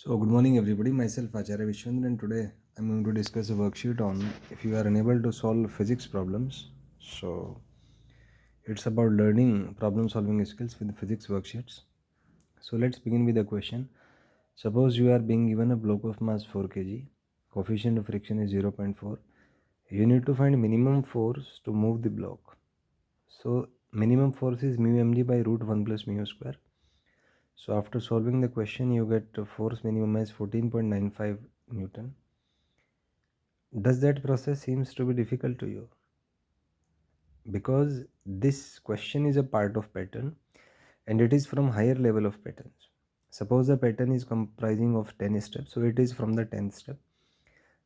So good morning everybody, myself Acharya Vishvendra, and today I'm going to discuss a worksheet on if you are unable to solve physics problems. So it's about learning problem solving skills with physics worksheets. So let's begin with a question. Suppose you are being given a block of mass 4 kg, coefficient of friction is 0.4. You need to find minimum force to move the block. So minimum force is mu mg by root 1 plus mu square. So after solving the question, you get force minimum as 14.95 Newton. Does that process seems to be difficult to you? Because this question is a part of pattern and it is from higher level of patterns. Suppose the pattern is comprising of 10 steps, so it is from the 10th step.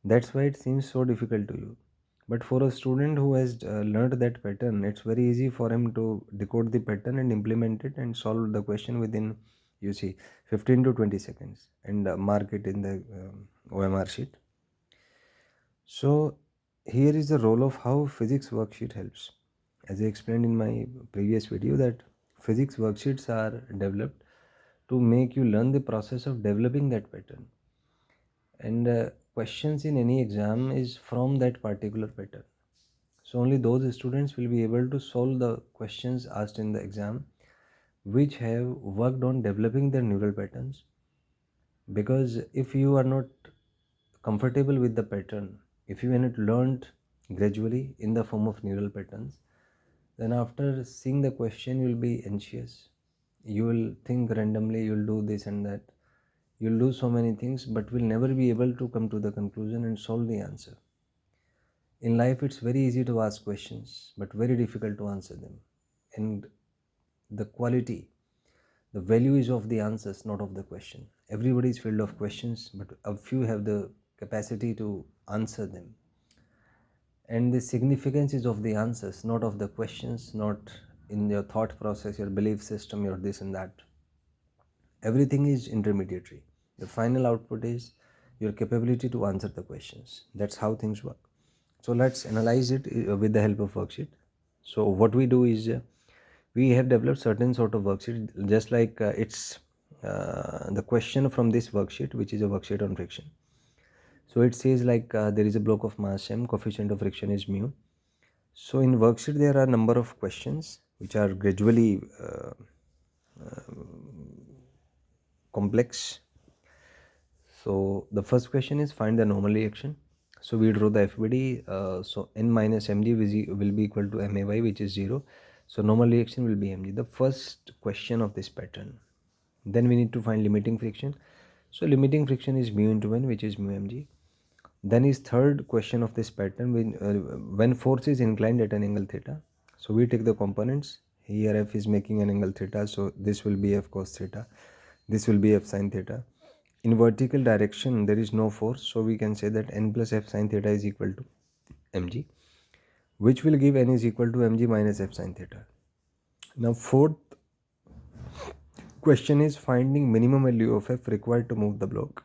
That's why it seems so difficult to you. But for a student who has learned that pattern, it's very easy for him to decode the pattern and implement it and solve the question within, you see, 15 to 20 seconds and mark it in the OMR sheet. So here is the role of how physics worksheet helps. As I explained in my previous video, that physics worksheets are developed to make you learn the process of developing that pattern. And questions in any exam is from that particular pattern. So only those students will be able to solve the questions asked in the exam which have worked on developing their neural patterns. Because if you are not comfortable with the pattern, if you have not learned gradually in the form of neural patterns, then after seeing the question you will be anxious, you will think randomly, you will do this and that, you will do so many things, but will never be able to come to the conclusion and solve the answer. In life it's very easy to ask questions but very difficult to answer them, and the quality, the value is of the answers, not of the question. Everybody is filled of questions, but a few have the capacity to answer them. And the significance is of the answers, not of the questions, not in your thought process, your belief system, your this and that. Everything is intermediary. The final output is your capability to answer the questions. That's how things work. So let's analyze it with the help of worksheet. So what we do is we have developed certain sort of worksheet, just like it's the question from this worksheet, which is a worksheet on friction. So it says like there is a block of mass m, coefficient of friction is mu. So in worksheet there are a number of questions which are gradually complex. So the first question is find the normal reaction. So we draw the FBD. So n minus mg will be equal to may, which is 0. So normal reaction will be mg. The first question of this pattern. Then we need to find limiting friction. So limiting friction is mu into n, which is mu mg. Then is third question of this pattern, when force is inclined at an angle theta. So we take the components. Here f is making an angle theta, so this will be f cos theta, this will be f sin theta. In vertical direction there is no force, so we can say that n plus f sin theta is equal to mg, which will give n is equal to mg minus f sin theta. Now fourth question is finding minimum value of f required to move the block.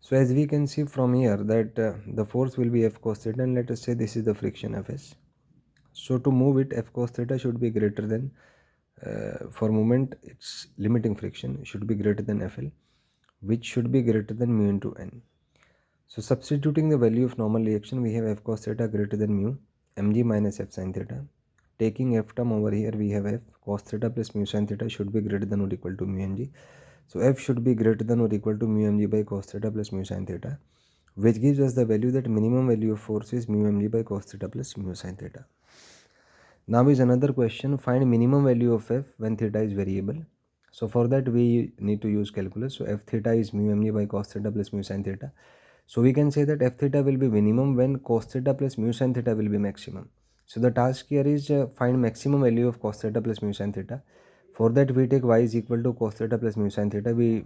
So as we can see from here that the force will be f cos theta, and let us say this is the friction fs. So to move it, f cos theta should be greater than, for moment its limiting friction should be greater than fl, which should be greater than mu into n. So substituting the value of normal reaction, we have f cos theta greater than mu mg minus f sin theta. Taking f term over here, we have f cos theta plus mu sin theta should be greater than or equal to mu mg. So f should be greater than or equal to mu mg by cos theta plus mu sin theta, which gives us the value that minimum value of force is mu mg by cos theta plus mu sin theta. Now is another question, find minimum value of f when theta is variable. So for that we need to use calculus. So f theta is mu mg by cos theta plus mu sin theta. So we can say that f theta will be minimum when cos theta plus mu sin theta will be maximum. So the task here is find maximum value of cos theta plus mu sin theta. For that we take y is equal to cos theta plus mu sin theta. We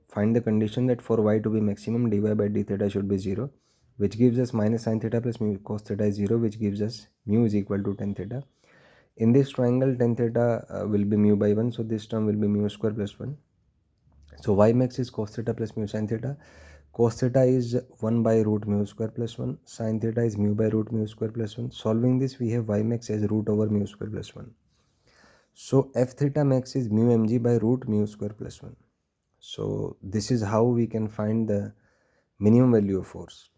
find the condition that for y to be maximum, dy by d theta should be 0, which gives us minus sin theta plus mu cos theta is 0, which gives us mu is equal to tan theta. In this triangle, tan theta will be mu by 1, so this term will be mu square plus 1. So y max is cos theta plus mu sin theta. Cos theta is 1 by root mu square plus 1. Sin theta is mu by root mu square plus 1. Solving this, we have y max as root over mu square plus 1. So f theta max is mu mg by root mu square plus 1. So this is how we can find the minimum value of force.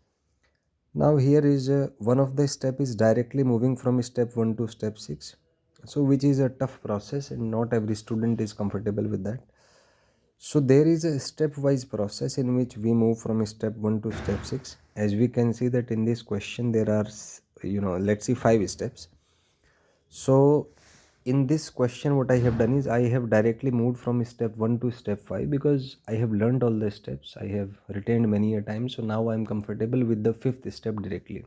Now here is one of the step is directly moving from step 1 to step 6, so which is a tough process and not every student is comfortable with that. So there is a stepwise process in which we move from step 1 to step 6. As we can see that in this question there are let's see 5 steps. So in this question what I have done is I have directly moved from step 1 to step 5 because I have learned all the steps, I have retained many a time, so now I am comfortable with the fifth step directly.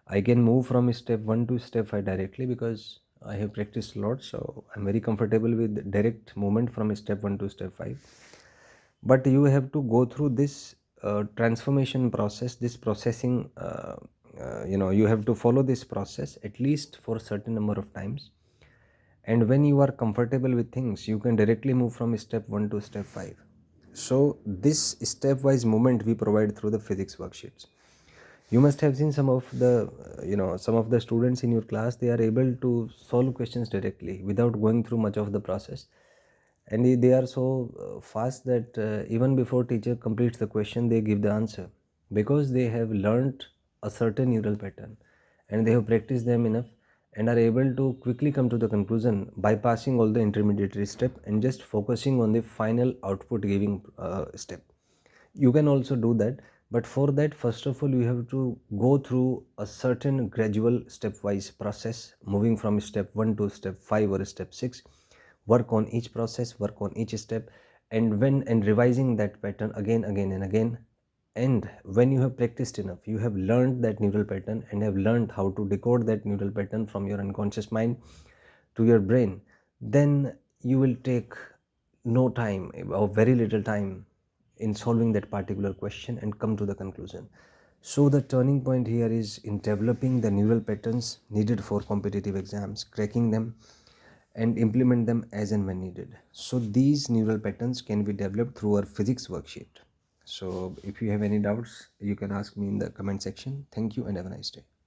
I can move from step 1 to step 5 directly because I have practiced a lot, so I'm very comfortable with direct movement from step 1 to step 5. But you have to go through this transformation process, this processing, you have to follow this process at least for a certain number of times. And when you are comfortable with things, you can directly move from step 1 to step 5. So this stepwise movement we provide through the physics worksheets. You must have seen some of the some of the students in your class, they are able to solve questions directly without going through much of the process, and they are so fast that even before teacher completes the question they give the answer, because they have learnt a certain neural pattern and they have practiced them enough and are able to quickly come to the conclusion, bypassing all the intermediary step and just focusing on the final output giving step. You can also do that, but for that first of all you have to go through a certain gradual stepwise process, moving from step 1 to step 5 or step 6. Work on each process, work on each step, and revising that pattern again and again. And when you have practiced enough, you have learned that neural pattern and have learned how to decode that neural pattern from your unconscious mind to your brain, then you will take no time or very little time in solving that particular question and come to the conclusion. So the turning point here is in developing the neural patterns needed for competitive exams, cracking them and implement them as and when needed. So these neural patterns can be developed through our physics worksheet. So if you have any doubts, you can ask me in the comment section. Thank you and have a nice day.